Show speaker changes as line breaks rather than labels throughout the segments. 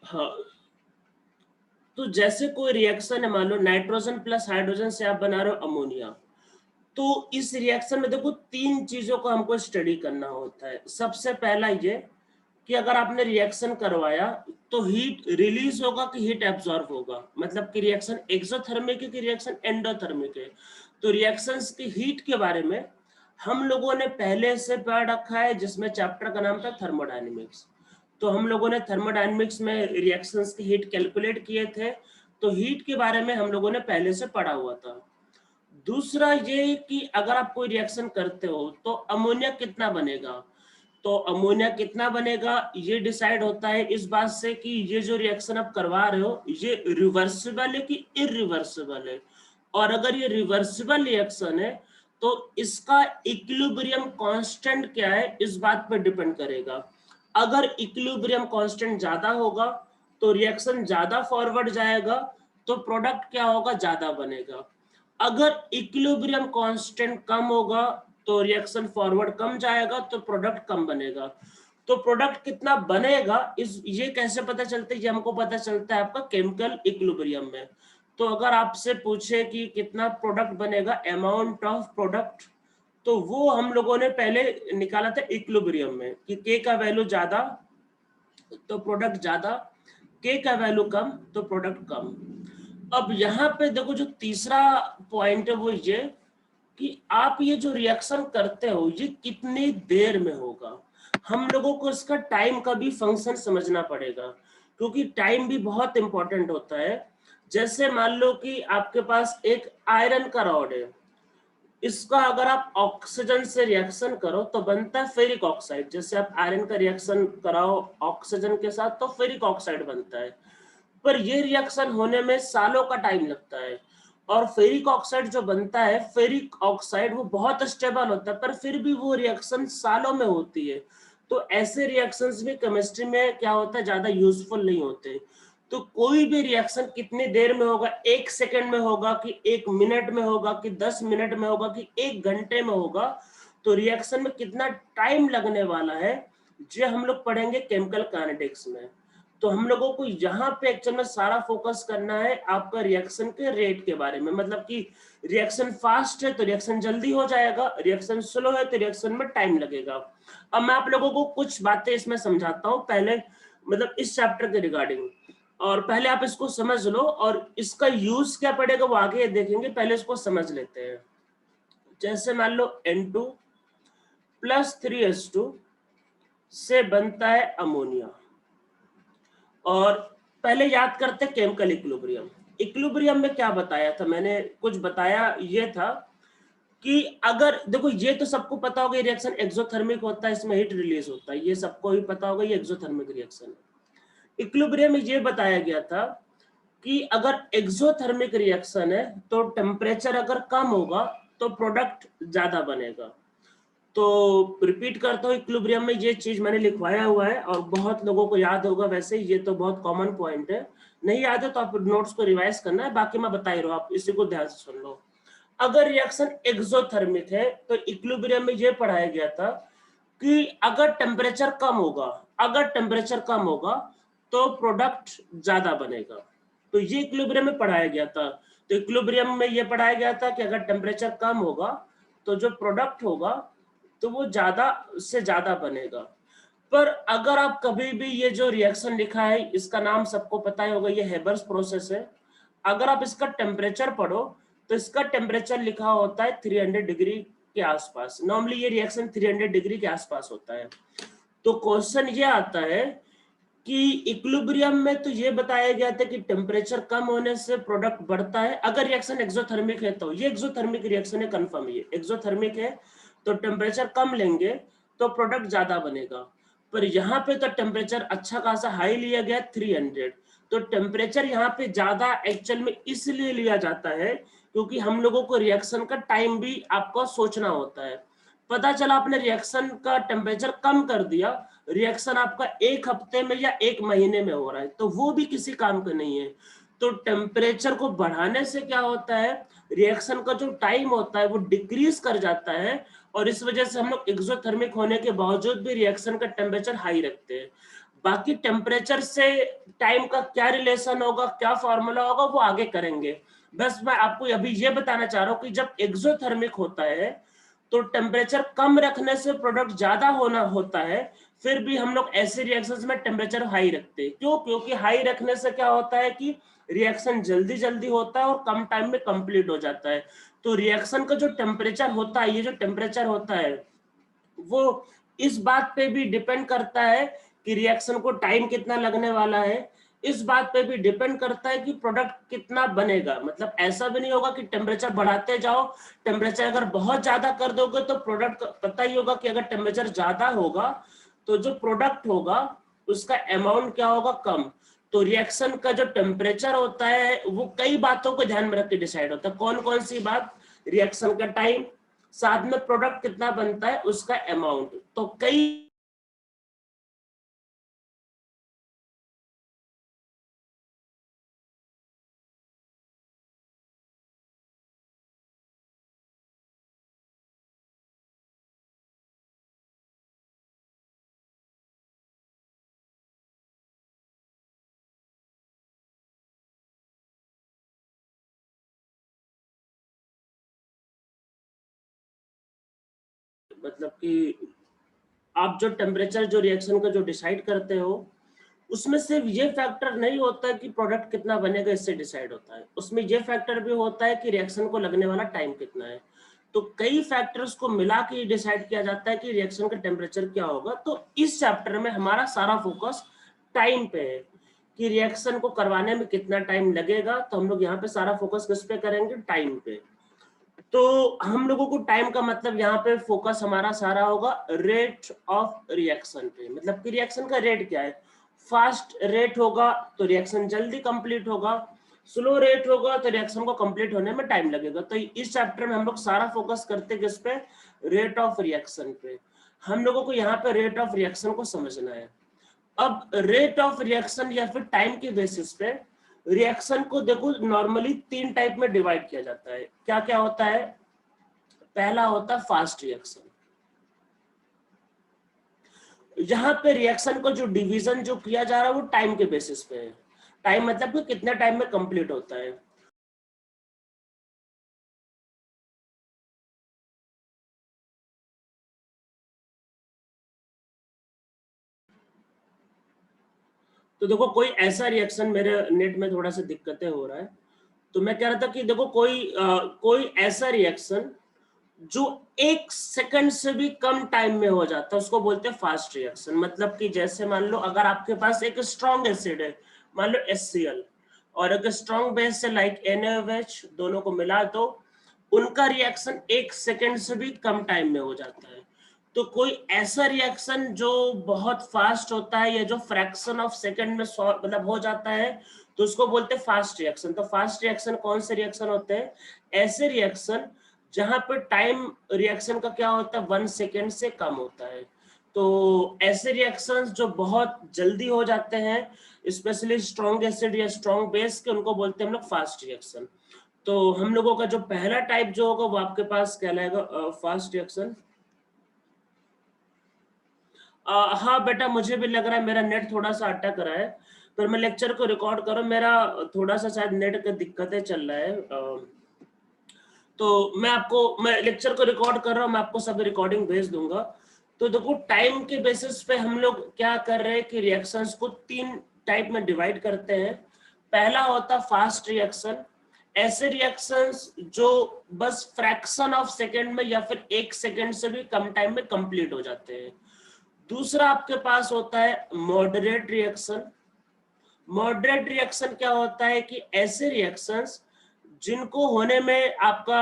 हाँ, तो जैसे कोई रिएक्शन है, मान लो नाइट्रोजन प्लस हाइड्रोजन से आप बना रहे हो अमोनिया, तो इस रिएक्शन में देखो तीन चीजों को हमको स्टडी करना होता है। सबसे पहला ये कि अगर आपने रिएक्शन करवाया तो हीट रिलीज होगा कि हीट एब्जॉर्ब होगा, मतलब कि रिएक्शन एक्सोथर्मिक है कि रिएक्शन एंडोथर्मिक है। तो रिएक्शंस की हीट के बारे में हम लोगों ने पहले से पढ़ रखा है, जिसमें चैप्टर का नाम था थर्मोडायनेमिक्स। तो हम लोगों ने थर्मोडायनेमिक्स में रिएक्शंस की हीट कैलकुलेट किए थे, तो हीट के बारे में हम लोगों ने पहले से पढ़ा हुआ था। दूसरा ये कि अगर आप कोई रिएक्शन करते हो तो अमोनिया कितना बनेगा, तो अमोनिया कितना बनेगा ये डिसाइड होता है इस बात से कि ये जो रिएक्शन आप करवा रहे हो ये रिवर्सिबल है कि इरिवर्सिबल है। और अगर ये रिवर्सिबल रिएक्शन है तो इसका इक्विलिब्रियम कांस्टेंट क्या है इस बात पर डिपेंड करेगा। अगर इक्विलिब्रियम कांस्टेंट ज्यादा होगा तो रिएक्शन ज्यादा फॉरवर्ड जाएगा, तो प्रोडक्ट क्या होगा, ज्यादा बनेगा। अगर इक्विलिब्रियम कांस्टेंट कम होगा तो रिएक्शन फॉरवर्ड कम जाएगा, तो प्रोडक्ट कम बनेगा। तो प्रोडक्ट कितना बनेगा इस ये कैसे पता चलता है, ये हमको पता चलता है आपका केमिकल इक्विलिब्रियम में। तो अगर आपसे पूछे कि कितना प्रोडक्ट बनेगा, अमाउंट ऑफ प्रोडक्ट, तो वो हम लोगों ने पहले निकाला था इक्विलिब्रियम में कि के का वैल्यू ज्यादा तो प्रोडक्ट ज्यादा, के का वैल्यू कम तो प्रोडक्ट कम। अब यहाँ पे देखो जो तीसरा पॉइंट है वो ये कि आप ये जो रिएक्शन करते हो ये कितनी देर में होगा। हम लोगों को इसका टाइम का भी फंक्शन समझना पड़ेगा, क्योंकि टाइम भी बहुत इंपॉर्टेंट होता है। जैसे मान लो कि आपके पास एक आयरन का रॉड है, इसका अगर आप ऑक्सीजन से रिएक्शन करो तो बनता है फेरिक ऑक्साइड। जैसे आप आयरन का रिएक्शन कराओ ऑक्सीजन के साथ तो फेरिक ऑक्साइड बनता है। पर ये रिएक्शन होने में सालों का टाइम लगता है। और फेरिक ऑक्साइड जो बनता है, फेरिक ऑक्साइड वो बहुत स्टेबल होता है, पर फिर भी वो रिएक्शन सालों में होती है। तो ऐसे रिएक्शंस भी केमिस्ट्री में क्या होता है, ज्यादा यूजफुल नहीं होते। तो कोई भी रिएक्शन कितनी देर में होगा, 1 सेकंड में होगा कि 1 मिनट में होगा कि 10 मिनट में होगा कि 1 घंटे में होगा, तो रिएक्शन में कितना टाइम लगने वाला है जो हम लोग पढ़ेंगे केमिकल काइनेटिक्स में। तो हम लोगों को यहाँ पे एक्चुअल में सारा फोकस करना है आपका रिएक्शन के रेट के बारे में, मतलब कि रिएक्शन फास्ट है तो रिएक्शन जल्दी हो जाएगा, रिएक्शन स्लो है तो रिएक्शन में टाइम लगेगा। अब मैं आप लोगों को कुछ बातें इसमें समझाता हूँ पहले, मतलब इस चैप्टर के रिगार्डिंग। और पहले आप इसको समझ लो और इसका यूज क्या पड़ेगा वो आगे देखेंगे, पहले इसको समझ लेते हैं। जैसे मान लो N2 प्लस 3H2 से बनता है अमोनिया। और पहले याद करते हैं केमिकल इक्विलिब्रियम। इक्विलिब्रियम में क्या बताया था मैंने, कुछ बताया ये था कि अगर देखो ये तो सबको पता होगा रिएक्शन एक्सोथर्मिक होता है, इसमें हीट रिलीज होता है, ये सबको ही पता होगा, ये एक्सोथर्मिक रिएक्शन है। इक्विलिब्रियम में ये बताया गया था कि अगर एक्सोथर्मिक रिएक्शन है तो टेम्परेचर अगर कम होगा तो प्रोडक्ट ज्यादा बनेगा। तो रिपीट करता हूँ, इक्विलिब्रियम में ये चीज मैंने लिखवाया हुआ है और बहुत लोगों को याद होगा, वैसे ये तो बहुत कॉमन पॉइंट है। नहीं याद है तो आप नोट्स को रिवाइज करना है, बाकी मैं बता ही रहा हूँ, आप इसी को ध्यान से सुन लो। अगर रिएक्शन एक्सोथर्मिक है तो इक्विलिब्रियम में ये पढ़ाया गया था कि अगर टेम्परेचर कम होगा, अगर टेम्परेचर कम होगा तो प्रोडक्ट ज्यादा बनेगा। तो ये इक्विलिब्रियम में पढ़ाया गया था। तो इक्विलिब्रियम में ये पढ़ाया गया था कि अगर टेम्परेचर कम होगा तो जो प्रोडक्ट होगा तो वो ज्यादा से ज्यादा बनेगा। पर अगर आप कभी भी ये जो रिएक्शन लिखा है इसका नाम सबको पता ही होगा, ये हेबर्स प्रोसेस है। अगर आप इसका टेम्परेचर पढ़ो तो इसका टेम्परेचर लिखा होता है 300 डिग्री के आसपास। नॉर्मली ये रिएक्शन 300 डिग्री के आसपास होता है। तो क्वेश्चन ये आता है कि इक्विलिब्रियम में तो ये बताया गया था कि टेम्परेचर कम होने से प्रोडक्ट बढ़ता है। अगर रिएक्शन एक्सोथर्मिक है तो ये एक्सोथर्मिक रिएक्शन है, कंफर्म ये एक्सोथर्मिक है, तो टेम्परेचर कम लेंगे तो प्रोडक्ट ज्यादा बनेगा। पर यहाँ पे तो टेम्परेचर अच्छा खासा हाई लिया गया 300। तो टेम्परेचर यहाँ पे ज्यादा एक्चुअल में इसलिए लिया जाता है क्योंकि हम लोगों को रिएक्शन का टाइम भी आपको सोचना होता है। पता चला आपने रिएक्शन का टेम्परेचर कम कर दिया, रिएक्शन आपका 1 हफ्ते में या 1 महीने में हो रहा है, तो वो भी किसी काम का नहीं है। तो टेम्परेचर को बढ़ाने से क्या होता है, रिएक्शन का जो टाइम होता है वो डिक्रीज कर जाता है। और इस वजह से हम लोग एक्सोथर्मिक होने के बावजूद भी रिएक्शन का टेम्परेचर हाई रखते हैं। बाकी टेम्परेचर से टाइम का क्या रिलेशन होगा, क्या फॉर्मूला होगा, वो आगे करेंगे। बस मैं आपको अभी ये बताना चाह रहा हूँ कि जब एक्सोथर्मिक होता है तो टेम्परेचर कम रखने से प्रोडक्ट ज्यादा होना होता है, फिर भी हम लोग ऐसे रिएक्शंस में टेम्परेचर हाई रखते हैं। क्यों? क्योंकि हाई रखने से क्या होता है कि रिएक्शन जल्दी जल्दी होता है और कम टाइम में कंप्लीट हो जाता है। तो रिएक्शन का जो टेम्परेचर होता है, ये जो टेम्परेचर होता है वो इस बात पे भी डिपेंड करता है कि रिएक्शन को टाइम कितना लगने वाला है, इस बात पे भी डिपेंड करता है कि प्रोडक्ट कितना बनेगा। मतलब ऐसा भी नहीं होगा कि टेम्परेचर बढ़ाते जाओ, टेम्परेचर अगर बहुत ज्यादा कर दोगे तो प्रोडक्ट पता ही होगा कि अगर टेम्परेचर ज्यादा होगा तो जो प्रोडक्ट होगा उसका अमाउंट क्या होगा, कम। तो रिएक्शन का जो टेम्परेचर होता है वो कई बातों को ध्यान में रख के डिसाइड होता है। कौन कौन सी बात? रिएक्शन का टाइम, साथ में प्रोडक्ट कितना बनता है उसका अमाउंट। तो कई मतलब कि आप जो टेम्परेचर जो रिएक्शन का जो डिसाइड करते हो उसमें सिर्फ ये फैक्टर नहीं होता कि प्रोडक्ट कितना बनेगा इससे डिसाइड होता है, उसमें ये फैक्टर भी होता है कि रिएक्शन को लगने वाला टाइम कितना है। तो कई फैक्टर्स को मिला के डिसाइड किया जाता है कि रिएक्शन का टेम्परेचर क्या होगा। तो इस चैप्टर में हमारा सारा फोकस टाइम पे है कि रिएक्शन को करवाने में कितना टाइम लगेगा। तो हम लोग यहाँ पे सारा फोकस किस पे करेंगे? टाइम पे। तो हम लोगों को टाइम का मतलब यहाँ पे फोकस हमारा सारा होगा रेट ऑफ रिएक्शन पे। मतलब कि रिएक्शन का रेट क्या है। फास्ट रेट होगा तो रिएक्शन जल्दी कंप्लीट होगा, स्लो रेट होगा तो रिएक्शन को कंप्लीट होने में टाइम लगेगा। तो इस चैप्टर में हम लोग सारा फोकस करते हैं किस पे? रेट ऑफ रिएक्शन पे। हम लोगों को यहाँ पे रेट ऑफ रिएक्शन को समझना है। अब रेट ऑफ रिएक्शन या फिर टाइम के बेसिस पे रिएक्शन को देखो नॉर्मली 3 टाइप में डिवाइड किया जाता है। क्या क्या होता है? पहला होता है फास्ट रिएक्शन, जहां पे रिएक्शन को जो डिवीजन जो किया जा रहा है वो टाइम के बेसिस पे है। टाइम मतलब कि कितने टाइम में कंप्लीट होता है। तो देखो कोई ऐसा रिएक्शन, मेरे नेट में थोड़ा सा दिक्कतें हो रहा है, तो मैं कह रहा था कि देखो कोई ऐसा रिएक्शन जो 1 सेकंड से भी कम टाइम में हो जाता है उसको बोलते हैं फास्ट रिएक्शन। मतलब कि जैसे मान लो अगर आपके पास एक स्ट्रॉन्ग एसिड है, मान लो HCl, और एक स्ट्रॉन्ग बेस है लाइक NaOH, दोनों को मिला दो, उनका रिएक्शन 1 सेकंड से भी कम टाइम में हो जाता है। तो कोई ऐसा रिएक्शन जो बहुत फास्ट होता है या जो फ्रैक्शन ऑफ सेकंड में मतलब हो जाता है, तो उसको बोलते हैं फास्ट रिएक्शन। तो फास्ट रिएक्शन कौन से रिएक्शन होते हैं? ऐसे रिएक्शन जहां पर टाइम रिएक्शन का क्या होता है, 1 सेकेंड से कम होता है। तो ऐसे रिएक्शंस जो बहुत जल्दी हो जाते हैं, स्पेशली स्ट्रॉन्ग एसिड या स्ट्रॉन्ग बेस के, उनको बोलते हैं हम लोग फास्ट रिएक्शन। तो हम लोगों का जो पहला टाइप जो होगा वो आपके पास कहलाएगा फास्ट रिएक्शन। हाँ बेटा, मुझे भी लग रहा है मेरा नेट थोड़ा सा अटक रहा है, पर मैं लेक्चर को रिकॉर्ड करूँ, मेरा थोड़ा सा शायद नेट का दिक्कतें चल रहा है। तो मैं लेक्चर को रिकॉर्ड कर रहा हूँ, मैं आपको सब रिकॉर्डिंग भेज दूंगा। तो देखो टाइम के बेसिस पे हम लोग क्या कर रहे हैं कि रिएक्शंस को 3 टाइप में डिवाइड करते हैं। पहला होता फास्ट रिएक्शन, ऐसे रिएक्शंस जो बस फ्रैक्शन ऑफ सेकेंड में या फिर 1 सेकेंड से भी कम टाइम में कंप्लीट हो जाते हैं। दूसरा आपके पास होता है मॉडरेट रिएक्शन। मॉडरेट रिएक्शन क्या होता है कि ऐसे रिएक्शंस जिनको होने में आपका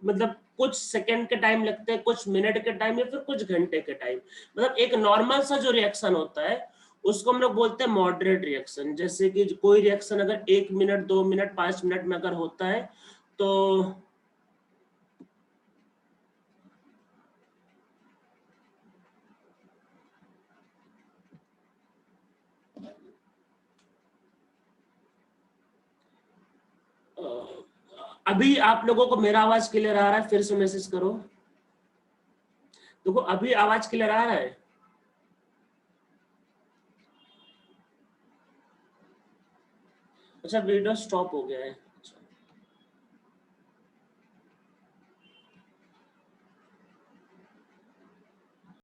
मतलब कुछ सेकंड के टाइम लगते हैं, कुछ मिनट के टाइम या फिर कुछ घंटे के टाइम। मतलब एक नॉर्मल सा जो रिएक्शन होता है उसको हम लोग बोलते हैं मॉडरेट रिएक्शन। जैसे कि कोई रिएक्शन अगर 1 मिनट, 2 मिनट, 5 मिनट में अगर होता है तो अभी आप लोगों को मेरा आवाज क्लियर आ रहा है? फिर से मैसेज करो। देखो अभी आवाज क्लियर आ रहा है? अच्छा वीडियो स्टॉप हो गया है।